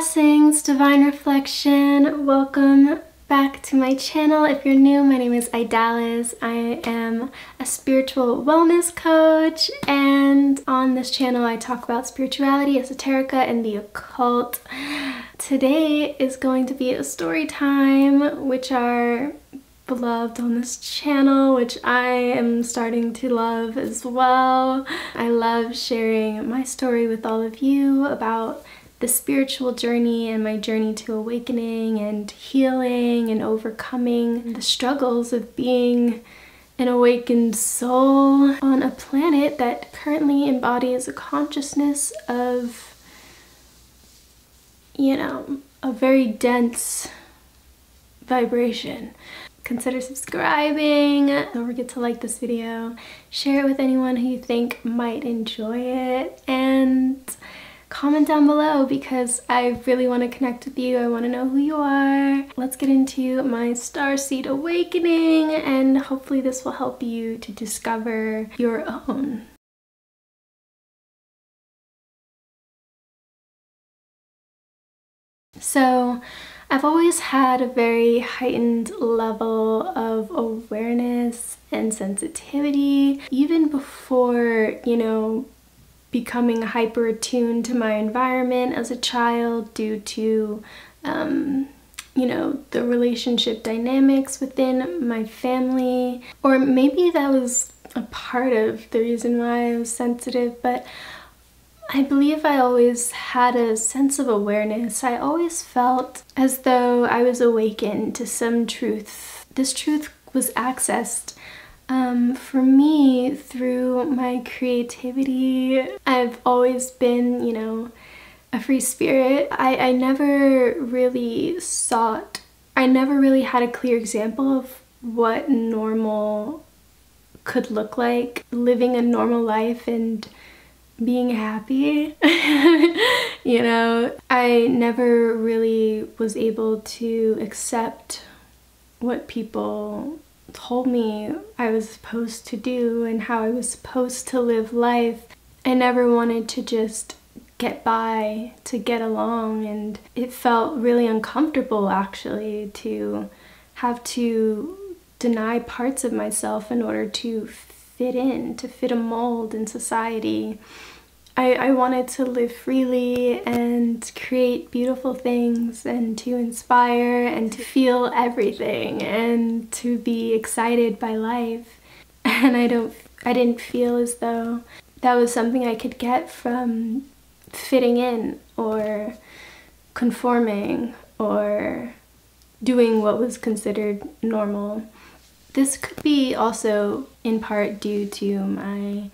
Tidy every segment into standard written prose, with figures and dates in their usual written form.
Blessings, Divine Reflection. Welcome back to my channel. If you're new, my name is Idalis. I am a spiritual wellness coach, and on this channel I talk about spirituality, esoterica, and the occult. Today is going to be a story time, which are beloved on this channel, which I am starting to love as well. I love sharing my story with all of you about the spiritual journey and my journey to awakening and healing and overcoming the struggles of being an awakened soul on a planet that currently embodies a consciousness of, you know, a very dense vibration. Consider subscribing. Don't forget to like this video, share it with anyone who you think might enjoy it, and comment down below because I really want to connect with you. I want to know who you are. Let's get into my Starseed awakening, and hopefully this will help you to discover your own. So I've always had a very heightened level of awareness and sensitivity, even before, you know, becoming hyper attuned to my environment as a child due to, you know, the relationship dynamics within my family. Or maybe that was a part of the reason why I was sensitive, but I believe I always had a sense of awareness. I always felt as though I was awakened to some truth. This truth was accessed for me through my creativity. I've always been, you know, a free spirit. I never really had a clear example of what normal could look like, living a normal life and being happy. You know, I never really was able to accept what people told me I was supposed to do and how I was supposed to live life. I never wanted to just get by, to get along, and it felt really uncomfortable actually to have to deny parts of myself in order to fit in, to fit a mold in society. I wanted to live freely and create beautiful things and to inspire and to feel everything and to be excited by life. And I didn't feel as though that was something I could get from fitting in or conforming or doing what was considered normal. This could be also in part due to my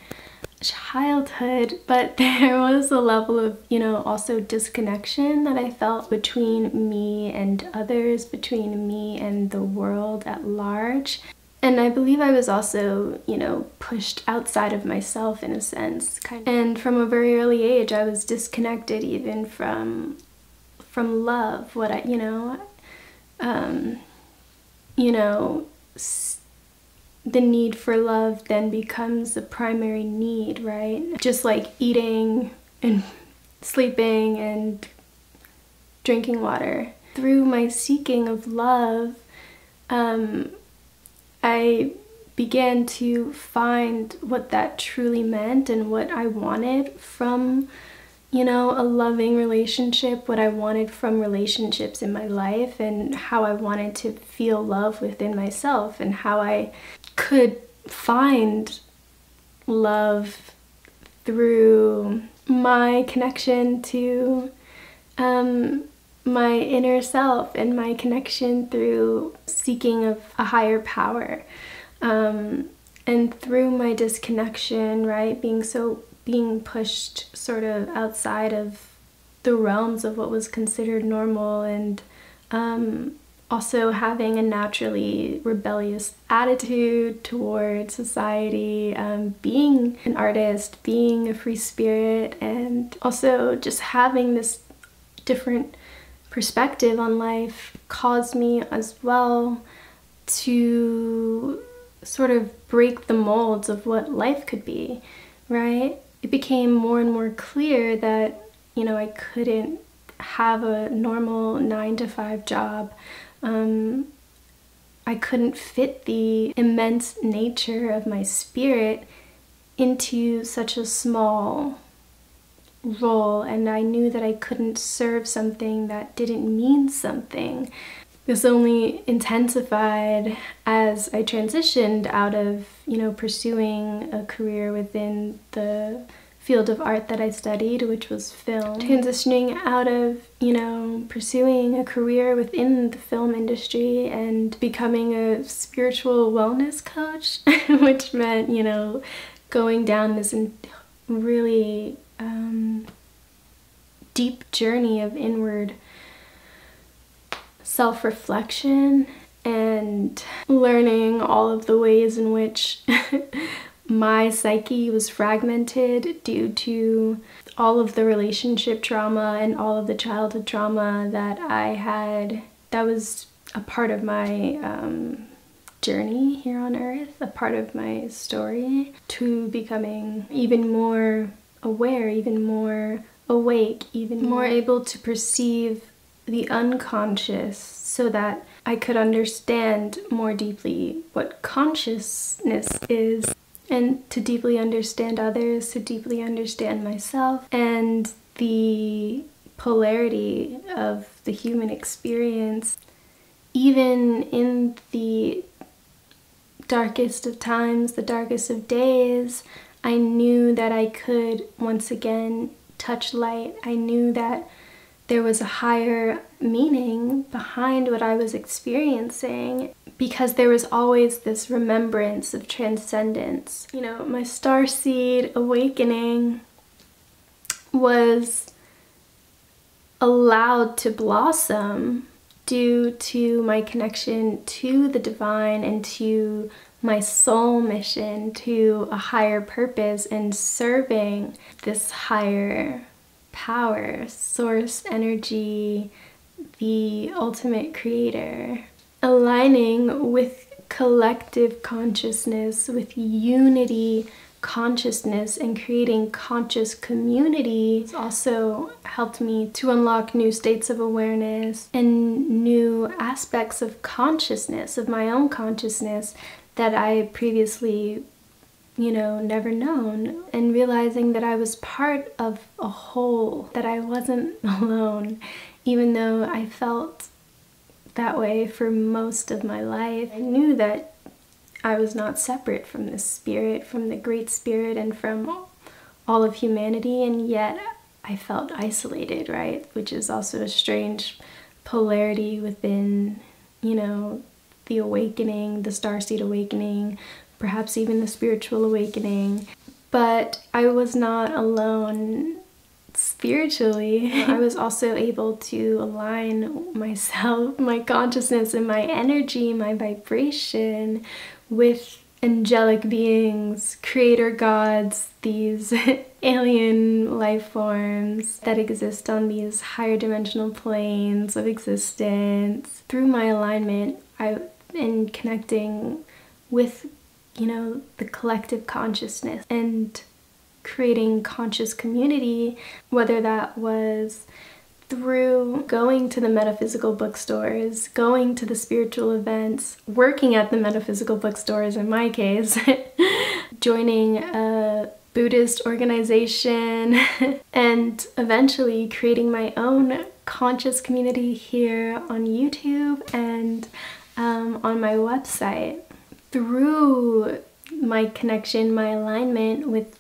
childhood, but there was a level of, you know, also disconnection that I felt between me and others, between me and the world at large. And I believe I was also, you know, pushed outside of myself in a sense, kind of. And from a very early age I was disconnected even from love. What I, you know, the need for love then becomes the primary need, right? Just like eating and sleeping and drinking water. Through my seeking of love, I began to find what that truly meant and what I wanted from, you know, a loving relationship, what I wanted from relationships in my life, and how I wanted to feel love within myself, and how I could find love through my connection to my inner self and my connection through seeking of a higher power, and through my disconnection, right, being pushed sort of outside of the realms of what was considered normal, and also having a naturally rebellious attitude toward society, being an artist, being a free spirit, and also just having this different perspective on life caused me as well to sort of break the molds of what life could be, right? It became more and more clear that, you know, I couldn't have a normal 9-to-5 job. I couldn't fit the immense nature of my spirit into such a small role, and I knew that I couldn't serve something that didn't mean something. This only intensified as I transitioned out of, pursuing a career within the field of art that I studied, which was film. Transitioning out of, pursuing a career within the film industry and becoming a spiritual wellness coach, which meant, going down this really deep journey of inward self-reflection and learning all of the ways in which my psyche was fragmented due to all of the relationship trauma and all of the childhood trauma that I had. That was a part of my journey here on earth, a part of my story, to becoming even more aware, even more awake, even more able to perceive the unconscious, so that I could understand more deeply what consciousness is, and to deeply understand others, to deeply understand myself, and the polarity of the human experience. Even in the darkest of times, the darkest of days, I knew that I could once again touch light. I knew that there was a higher meaning behind what I was experiencing, because there was always this remembrance of transcendence. My starseed awakening was allowed to blossom due to my connection to the divine and to my soul mission, to a higher purpose, and serving this higher power, source energy, the ultimate creator. Aligning with collective consciousness, with unity consciousness, and creating conscious community has also helped me to unlock new states of awareness and new aspects of consciousness, of my own consciousness, that I previously never known, and realizing that I was part of a whole, that I wasn't alone, even though I felt that way for most of my life. I knew that I was not separate from the spirit, from the great spirit, and from all of humanity, and yet I felt isolated, right? Which is also a strange polarity within, the awakening, the starseed awakening, perhaps even the spiritual awakening. But I was not alone spiritually. I was also able to align myself, my consciousness, and my energy, my vibration with angelic beings, creator gods, these alien life forms that exist on these higher dimensional planes of existence. Through my alignment, in connecting with, the collective consciousness and creating conscious community, whether that was through going to the metaphysical bookstores, going to the spiritual events, working at the metaphysical bookstores in my case, joining a Buddhist organization, and eventually creating my own conscious community here on YouTube and on my website. Through my connection, my alignment with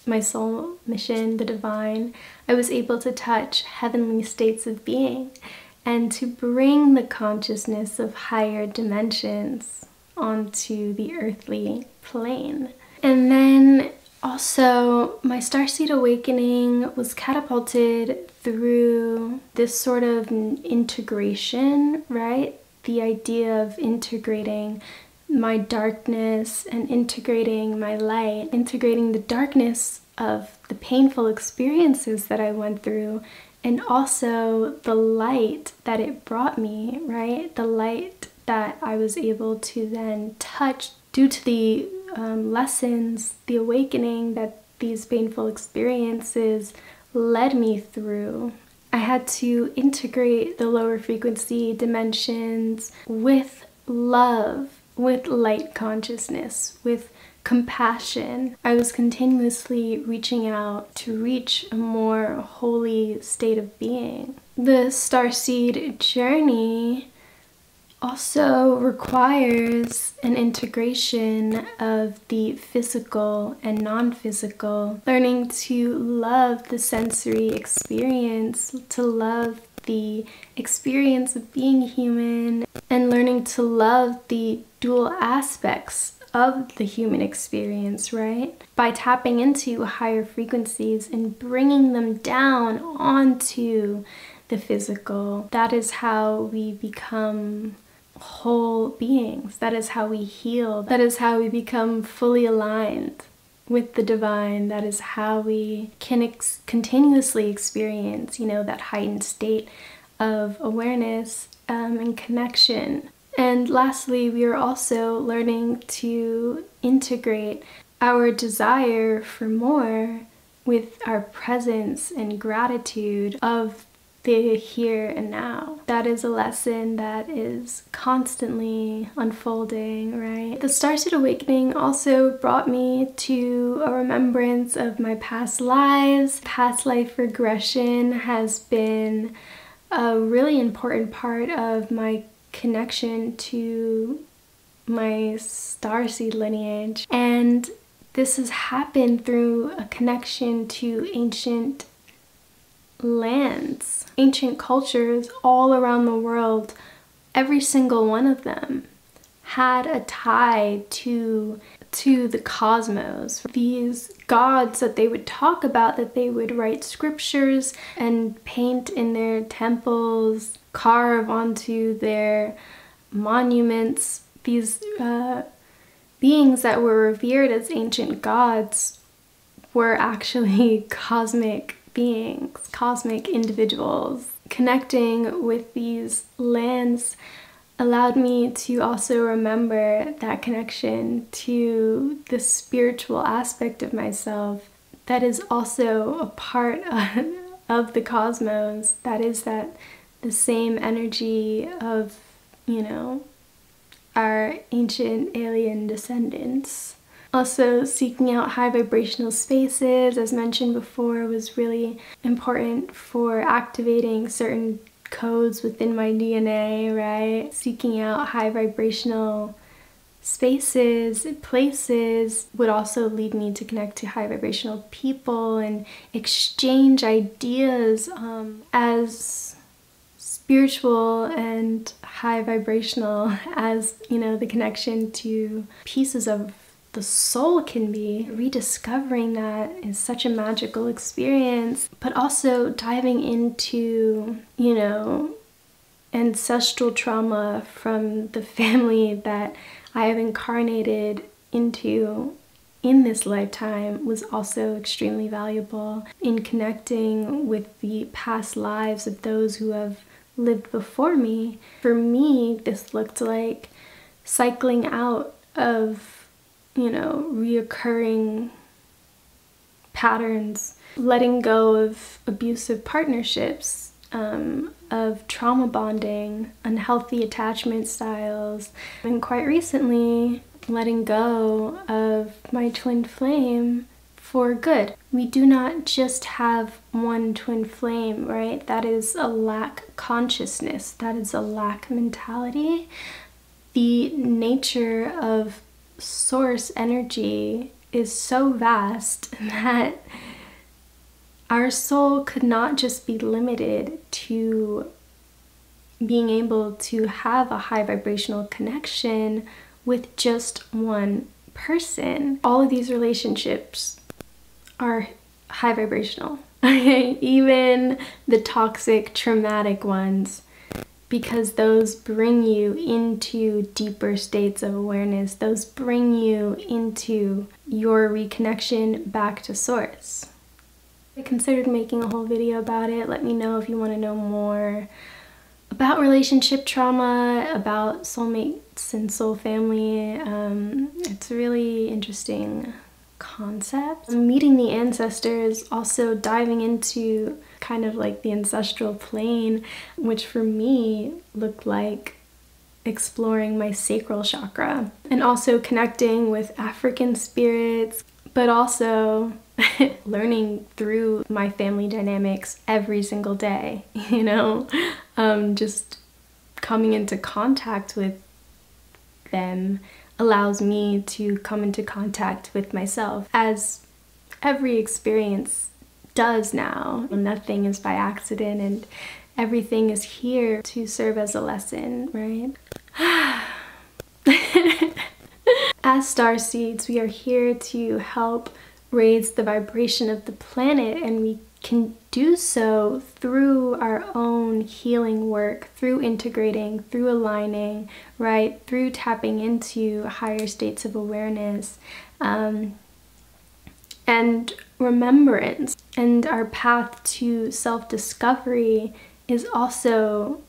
my soul mission, the divine, I was able to touch heavenly states of being and to bring the consciousness of higher dimensions onto the earthly plane. And then also, my starseed awakening was catapulted through this sort of integration, right? The idea of integrating my darkness and integrating my light, integrating the darkness of the painful experiences that I went through, and also the light that it brought me, right? The light that I was able to then touch due to the lessons, the awakening that these painful experiences led me through. I had to integrate the lower frequency dimensions with love, with light consciousness, with compassion. I was continuously reaching out to reach a more holy state of being. The Starseed journey also requires an integration of the physical and non-physical, learning to love the sensory experience, to love the experience of being human, and learning to love the dual aspects of the human experience, right? By tapping into higher frequencies and bringing them down onto the physical. That is how we become whole beings. That is how we heal. That is how we become fully aligned with the divine. That is how we can continuously experience, that heightened state of awareness and connection. And lastly, we are also learning to integrate our desire for more with our presence and gratitude of the here and now. That is a lesson that is constantly unfolding, right? The Starseed Awakening also brought me to a remembrance of my past lives. Past life regression has been a really important part of my connection to my Starseed lineage. And this has happened through a connection to ancient lands, ancient cultures all around the world. Every single one of them had a tie to the cosmos. These gods that they would talk about, that they would write scriptures and paint in their temples, carve onto their monuments. These beings that were revered as ancient gods were actually cosmic beings, cosmic individuals. Connecting with these lands allowed me to also remember that connection to the spiritual aspect of myself that is also a part of the cosmos. That is the same energy of, our ancient alien descendants. Also, seeking out high vibrational spaces, as mentioned before, was really important for activating certain codes within my DNA, right? Seeking out high vibrational spaces, places would also lead me to connect to high vibrational people and exchange ideas as spiritual and high vibrational as, the connection to pieces of the soul can be. Rediscovering that is such a magical experience, but also diving into, ancestral trauma from the family that I have incarnated into in this lifetime was also extremely valuable in connecting with the past lives of those who have lived before me. For me, this looked like cycling out of reoccurring patterns, letting go of abusive partnerships, of trauma bonding, unhealthy attachment styles, and quite recently letting go of my twin flame for good. We do not just have one twin flame, right? That is a lack consciousness. That is a lack mentality. The nature of source energy is so vast that our soul could not just be limited to being able to have a high vibrational connection with just one person. All of these relationships are high vibrational, even the toxic, traumatic ones, because those bring you into deeper states of awareness. Those bring you into your reconnection back to source. I considered making a whole video about it. Let me know if you want to know more about relationship trauma, about soulmates and soul family. It's a really interesting concept. Meeting the ancestors, also diving into kind of like the ancestral plane, which for me looked like exploring my sacral chakra and also connecting with African spirits, but also learning through my family dynamics every single day, you know, just coming into contact with them allows me to come into contact with myself, as every experience does now. Nothing is by accident, and everything is here to serve as a lesson, right? As starseeds, we are here to help raise the vibration of the planet, and we can do so through our own healing work, through integrating, through aligning, right? Through tapping into higher states of awareness and remembrance. And our path to self-discovery is also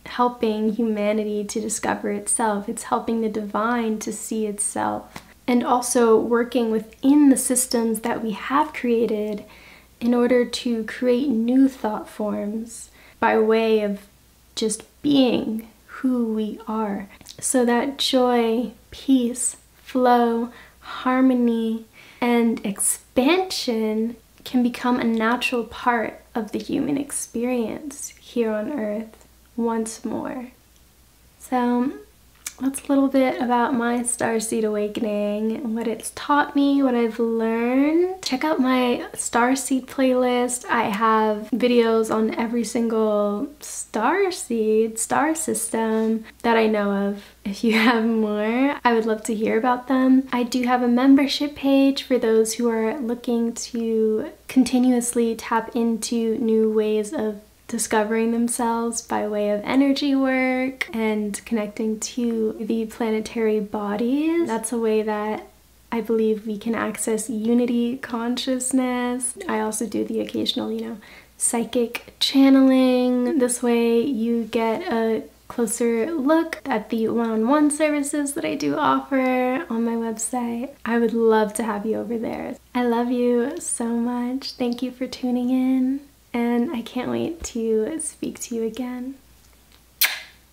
helping humanity to discover itself. It's helping the divine to see itself, and also working within the systems that we have created in order to create new thought forms by way of just being who we are. So that joy, peace, flow, harmony, and expansion can become a natural part of the human experience here on Earth once more. So that's a little bit about my Starseed awakening, what it's taught me, what I've learned. Check out my Starseed playlist. I have videos on every single Starseed, star system that I know of. If you have more, I would love to hear about them. I do have a membership page for those who are looking to continuously tap into new ways of discovering themselves by way of energy work and connecting to the planetary bodies. That's a way that I believe we can access unity consciousness. I also do the occasional, you know, psychic channeling. This way you get a closer look at the one-on-one services that I do offer on my website. I would love to have you over there. I love you so much. Thank you for tuning in, and I can't wait to speak to you again.